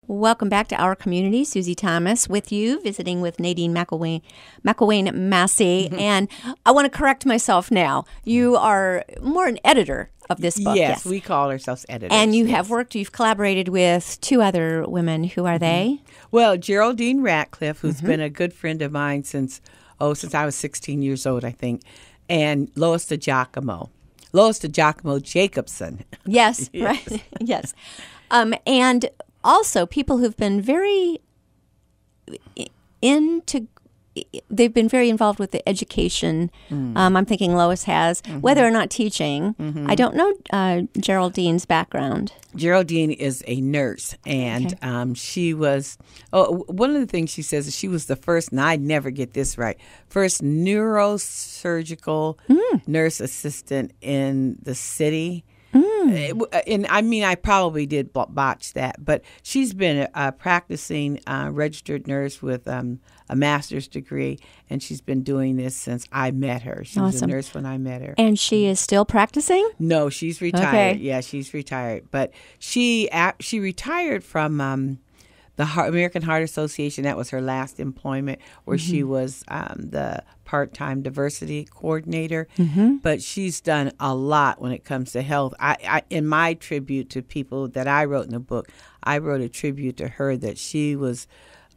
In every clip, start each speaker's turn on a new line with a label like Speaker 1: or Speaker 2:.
Speaker 1: Welcome back to Our Community. Susie Thomas with you, visiting with Nadine McElwain Massey. And I want to correct myself now. You are more an editor of this book.
Speaker 2: Yes, we call ourselves editors.
Speaker 1: And you've collaborated with two other women. Who are they?
Speaker 2: Well, Geraldine Ratcliffe, who's been a good friend of mine since I was 16 years old, I think, and Lois DiGiacomo Jacobson.
Speaker 1: Yes, right. Yes. And also people who've been they've been very involved with the education. I'm thinking Lois has, whether or not teaching. I don't know Geraldine's background.
Speaker 2: Geraldine is a nurse, and she was, one of the things she says is she was the first, and I'd never get this right, first neurosurgical nurse assistant in the city. And I mean, I probably did botch that, but she's been a practicing registered nurse with a master's degree, and she's been doing this since I met her. She was a nurse when I met her.
Speaker 1: And she is still practicing?
Speaker 2: No, she's retired. Okay. Yeah, she's retired. But she retired from the American Heart Association. That was her last employment, where she was the part-time diversity coordinator. But she's done a lot when it comes to health. I in my tribute to people that I wrote in the book, I wrote a tribute to her that she was,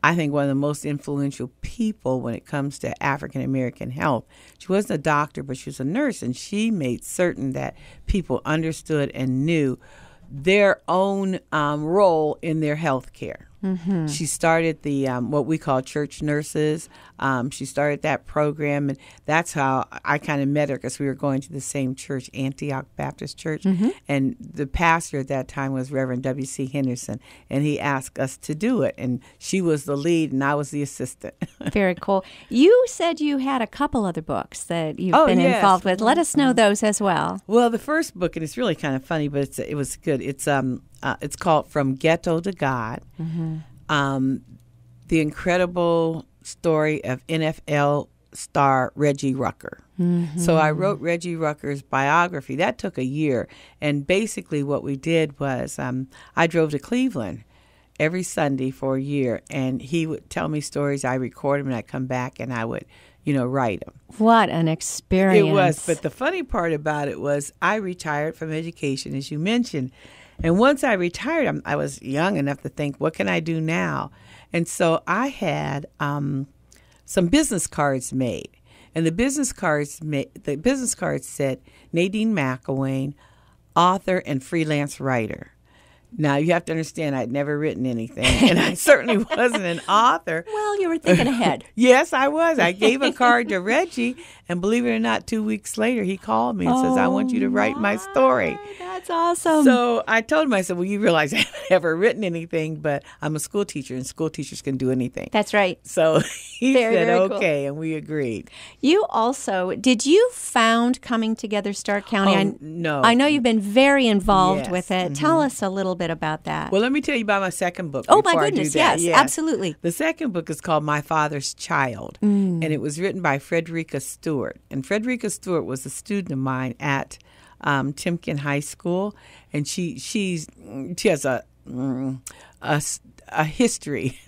Speaker 2: I think, one of the most influential people when it comes to African American health. She wasn't a doctor, but she was a nurse, and she made certain that people understood and knew their own role in their health care. She started the what we call church nurses. She started that program, and that's how I kind of met her, because we were going to the same church, Antioch Baptist Church, and the pastor at that time was Reverend W.C. Henderson, and he asked us to do it, and she was the lead, and I was the assistant.
Speaker 1: Very cool. You said you had a couple other books that you've been involved with. Let us know those as well.
Speaker 2: Well, the first book, and it's really kind of funny, but it was good. It's called From Ghetto to God, the incredible story of NFL star Reggie Rucker. So I wrote Reggie Rucker's biography. That took a year. And basically what we did was I drove to Cleveland every Sunday for a year, and he would tell me stories. I record them, and I'd come back, and I would write them.
Speaker 1: What an experience.
Speaker 2: It was. But the funny part about it was I retired from education, as you mentioned. And once I retired, I was young enough to think, what can I do now? And so I had some business cards made. And the business cards said, Nadine McElwain, author and freelance writer. Now, you have to understand, I'd never written anything, and I certainly wasn't an author.
Speaker 1: Well, you were thinking ahead.
Speaker 2: Yes, I was. I gave a card to Reggie, and believe it or not, 2 weeks later, he called me and says, I want you to write my story.
Speaker 1: That's awesome.
Speaker 2: So I told him, I said, well, you realize I haven't ever written anything, but I'm a school teacher, and school teachers can do anything.
Speaker 1: That's right.
Speaker 2: So he said,
Speaker 1: very
Speaker 2: okay, cool. And we agreed.
Speaker 1: You also, did you found Coming Together Stark County?
Speaker 2: No.
Speaker 1: I know you've been very involved with it. Tell us a little bit about that.
Speaker 2: Well, let me tell you about my second book.
Speaker 1: Oh, my goodness, yes, absolutely.
Speaker 2: The second book is called My Father's Child, and it was written by Frederica Stewart. And Frederica Stewart was a student of mine at Timken High School, and she has a history.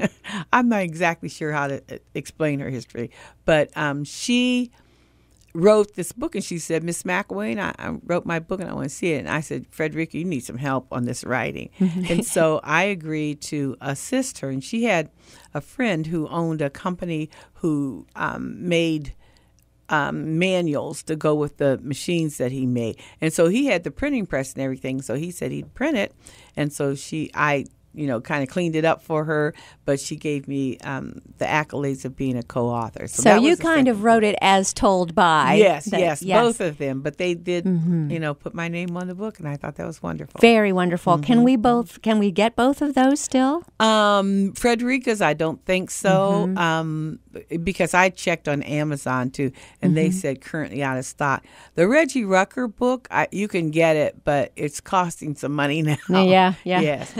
Speaker 2: I'm not exactly sure how to explain her history, but she wrote this book, and she said, Miss McElwain, I wrote my book and I want to see it. And I said, Frederica, you need some help on this writing. And so I agreed to assist her. And she had a friend who owned a company who made manuals to go with the machines that he made. And so he had the printing press and everything. So he said he'd print it. And so I kind of cleaned it up for her, but she gave me the accolades of being a co-author.
Speaker 1: So you kind of wrote it as told by.
Speaker 2: Yes, both of them. But they did, put my name on the book, and I thought that was wonderful.
Speaker 1: Very wonderful. Can we get both of those still?
Speaker 2: Frederica's, I don't think so, because I checked on Amazon too, and they said currently out of stock. The Reggie Rucker book, you can get it, but it's costing some money now.
Speaker 1: Yeah.
Speaker 2: Yes.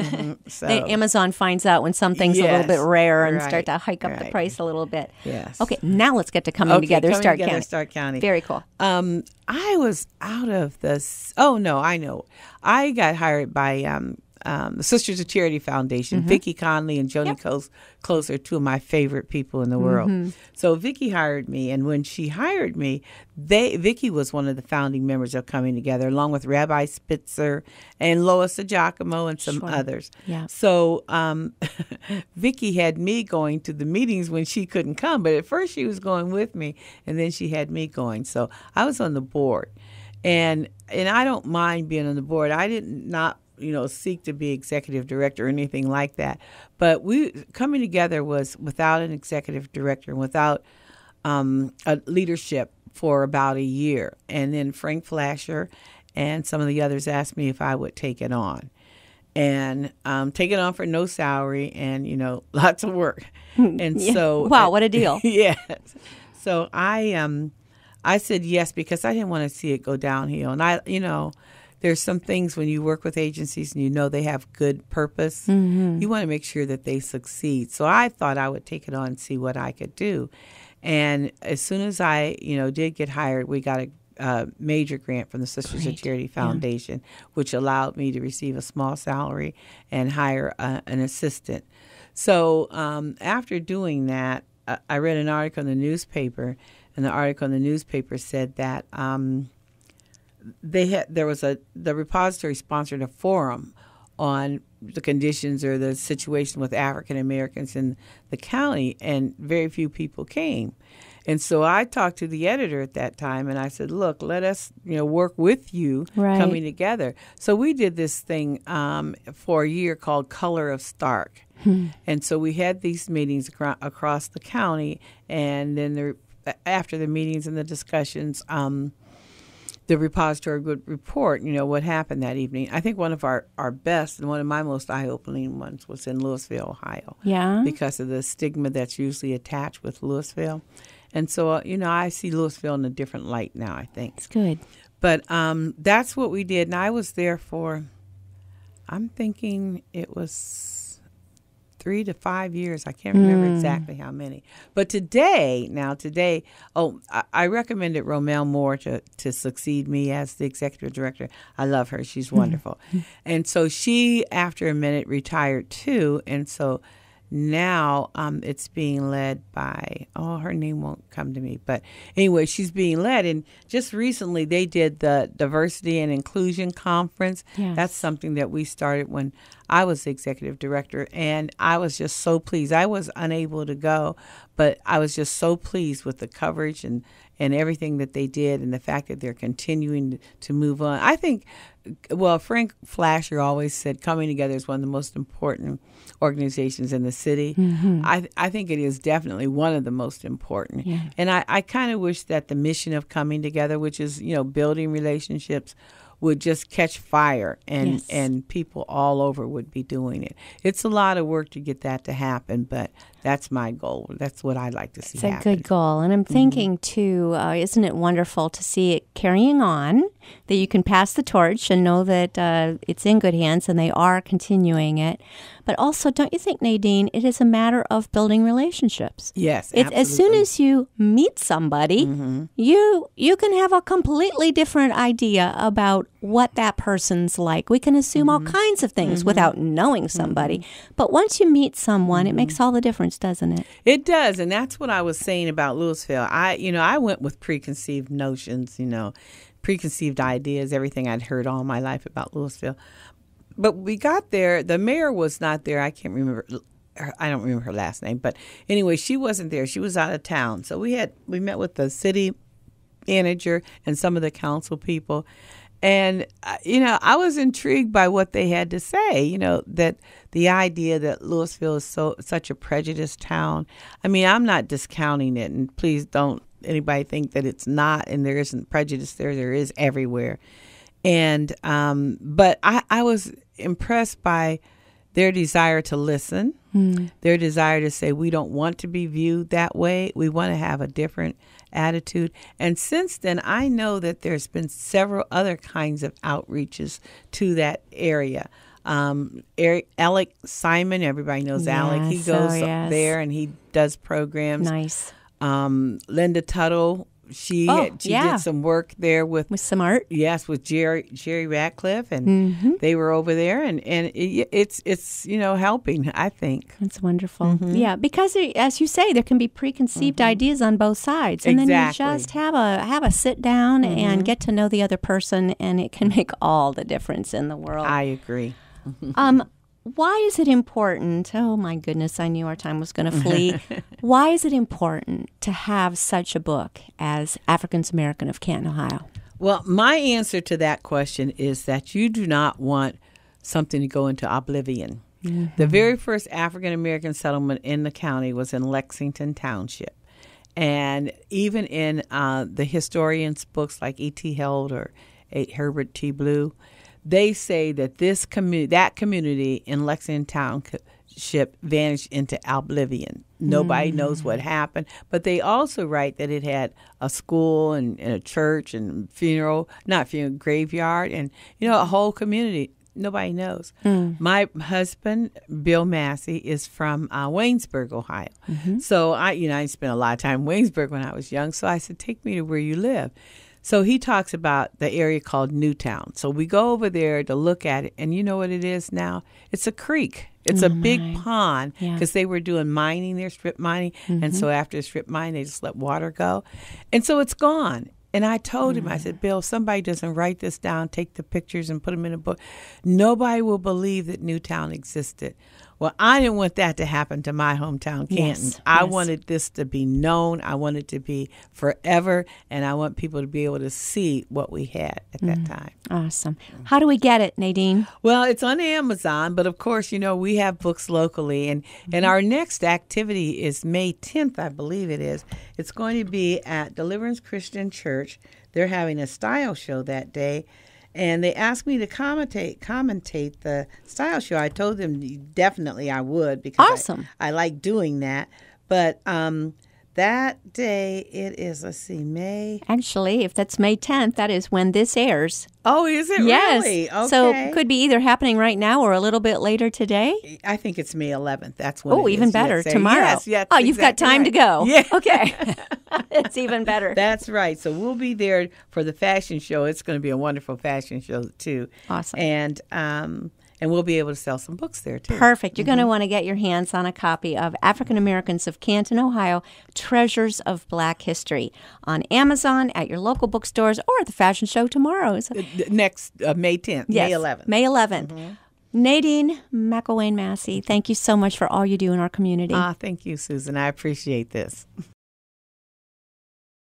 Speaker 2: So.
Speaker 1: Amazon finds out when something's a little bit rare and start to hike up the price a little bit.
Speaker 2: Yes.
Speaker 1: Okay, now let's get to Coming Together
Speaker 2: Stark County.
Speaker 1: Very cool.
Speaker 2: I was out of this. Oh, no, I know. I got hired by the Sisters of Charity Foundation. Vicki Conley and Joni Close are two of my favorite people in the world. So Vicki hired me, and when she hired me, Vicki was one of the founding members of Coming Together, along with Rabbi Spitzer and Lois Giacomo and some others. Yeah. So Vicki had me going to the meetings when she couldn't come, but at first she was going with me, and then she had me going. So I was on the board, and I don't mind being on the board. I did not seek to be executive director or anything like that. But Coming Together was without an executive director and without a leadership for about a year. And then Frank Flasher and some of the others asked me if I would take it on. And take it on for no salary and, lots of work. And so...
Speaker 1: Wow, what a deal.
Speaker 2: Yes. So I said yes because I didn't want to see it go downhill. And there's some things when you work with agencies and they have good purpose, you want to make sure that they succeed. So I thought I would take it on and see what I could do. And as soon as I, did get hired, we got a major grant from the Sisters of Charity Foundation, which allowed me to receive a small salary and hire an assistant. So after doing that, I read an article in the newspaper, and the article in the newspaper said that the repository sponsored a forum on the conditions or the situation with African Americans in the county, and very few people came. And so I talked to the editor at that time, and I said, look, let us work with you Coming Together. So we did this thing for a year called Color of Stark. And so we had these meetings across the county, and then after the meetings and the discussions, the repository would report, what happened that evening. I think one of our best and one of my most eye-opening ones was in Louisville, Ohio. Yeah. Because of the stigma that's usually attached with Louisville. And so, I see Louisville in a different light now, I think.
Speaker 1: It's good.
Speaker 2: But that's what we did. And I was there for, I'm thinking it was 3 to 5 years. I can't remember exactly how many. But today, I recommended Romel Moore to succeed me as the executive director. I love her. She's wonderful. And so she, after a minute, retired too. And so now it's being led by, her name won't come to me. But anyway, she's being led. And just recently they did the Diversity and Inclusion Conference. Yes. That's something that we started when I was the executive director. And I was just so pleased. I was unable to go, but I was just so pleased with the coverage and everything that they did and the fact that they're continuing to move on. I think, Frank Flasher always said Coming Together is one of the most important organizations in the city. I think it is definitely one of the most important. Yeah. And I kind of wish that the mission of Coming Together, which is, building relationships, would just catch fire and people all over would be doing it. It's a lot of work to get that to happen, but that's my goal. That's what I'd like to see happen.
Speaker 1: It's a good goal. And I'm thinking, too, isn't it wonderful to see it carrying on, that you can pass the torch and know that it's in good hands and they are continuing it. But also, don't you think, Nadine, it is a matter of building relationships?
Speaker 2: Yes, absolutely.
Speaker 1: As soon as you meet somebody, you can have a completely different idea about what that person's like. We can assume all kinds of things without knowing somebody. But once you meet someone, it makes all the difference, doesn't it?
Speaker 2: It does, and that's what I was saying about Louisville. I went with preconceived notions, preconceived ideas, everything I'd heard all my life about Louisville. But we got there. The mayor was not there. I can't remember. I don't remember her last name. But anyway, she wasn't there. She was out of town. So we met with the city manager and some of the council people. And, I was intrigued by what they had to say, that the idea that Louisville is such a prejudiced town. I mean, I'm not discounting it. And please don't anybody think that it's not and there isn't prejudice there. There is everywhere. And but I was impressed by their desire to listen, their desire to say we don't want to be viewed that way. We want to have a different attitude. And since then, I know that there's been several other kinds of outreaches to that area. Alec Simon, everybody knows Alec. He goes there and he does programs.
Speaker 1: Nice.
Speaker 2: Linda Tuttle, She did some work there with
Speaker 1: some art.
Speaker 2: Yes, with Jerry Ratcliffe, and they were over there, and it's helping. I think
Speaker 1: it's wonderful. Yeah, because as you say, there can be preconceived ideas on both sides, and then you just have a sit down and get to know the other person, and it can make all the difference in the world.
Speaker 2: I agree.
Speaker 1: Why is it important? Oh, my goodness, I knew our time was going to flee. Why is it important to have such a book as Africans American of Canton, Ohio?
Speaker 2: Well, my answer to that question is that you do not want something to go into oblivion. The very first African American settlement in the county was in Lexington Township. And even in the historians' books like E.T. Held or Herbert T. Blue, they say that that community in Lexington Township vanished into oblivion. Nobody knows what happened. But they also write that it had a school and a church and graveyard and, a whole community. Nobody knows. My husband, Bill Massey, is from Waynesburg, Ohio. So I spent a lot of time in Waynesburg when I was young. So I said, take me to where you live. So he talks about the area called Newtown. So we go over there to look at it, and you know what it is now? It's a creek. It's a big pond because they were doing mining there, strip mining. And so after the strip mining, they just let water go. And so it's gone. And I told him, I said, Bill, if somebody doesn't write this down, take the pictures and put them in a book, nobody will believe that Newtown existed. Well, I didn't want that to happen to my hometown, Canton. I wanted this to be known. I want it to be forever, and I want people to be able to see what we had at that time.
Speaker 1: Awesome. How do we get it, Nadine?
Speaker 2: Well, it's on Amazon, but of course, we have books locally, and our next activity is May 10th, I believe it is. It's going to be at Deliverance Christian Church. They're having a style show that day. And they asked me to commentate the style show. I told them definitely I would because I like doing that. But that day, it is, May.
Speaker 1: Actually, if that's May 10th, that is when this airs.
Speaker 2: Oh, is it
Speaker 1: yes.
Speaker 2: really? Okay.
Speaker 1: So it could be either happening right now or a little bit later today.
Speaker 2: I think it's May 11th. That's when
Speaker 1: even better, tomorrow.
Speaker 2: Yes,
Speaker 1: oh, you've got time to go.
Speaker 2: Yeah.
Speaker 1: Okay. It's even better.
Speaker 2: That's right. So we'll be there for the fashion show. It's going to be a wonderful fashion show, too.
Speaker 1: Awesome.
Speaker 2: And we'll be able to sell some books there, too.
Speaker 1: Perfect. You're going to want to get your hands on a copy of African Americans of Canton, Ohio, Treasures of Black History on Amazon, at your local bookstores, or at the fashion show tomorrow.
Speaker 2: Next May 10th,
Speaker 1: yes,
Speaker 2: May 11th.
Speaker 1: May 11th. Nadine McElwain Massey, thank you so much for all you do in our community.
Speaker 2: Thank you, Susan. I appreciate this.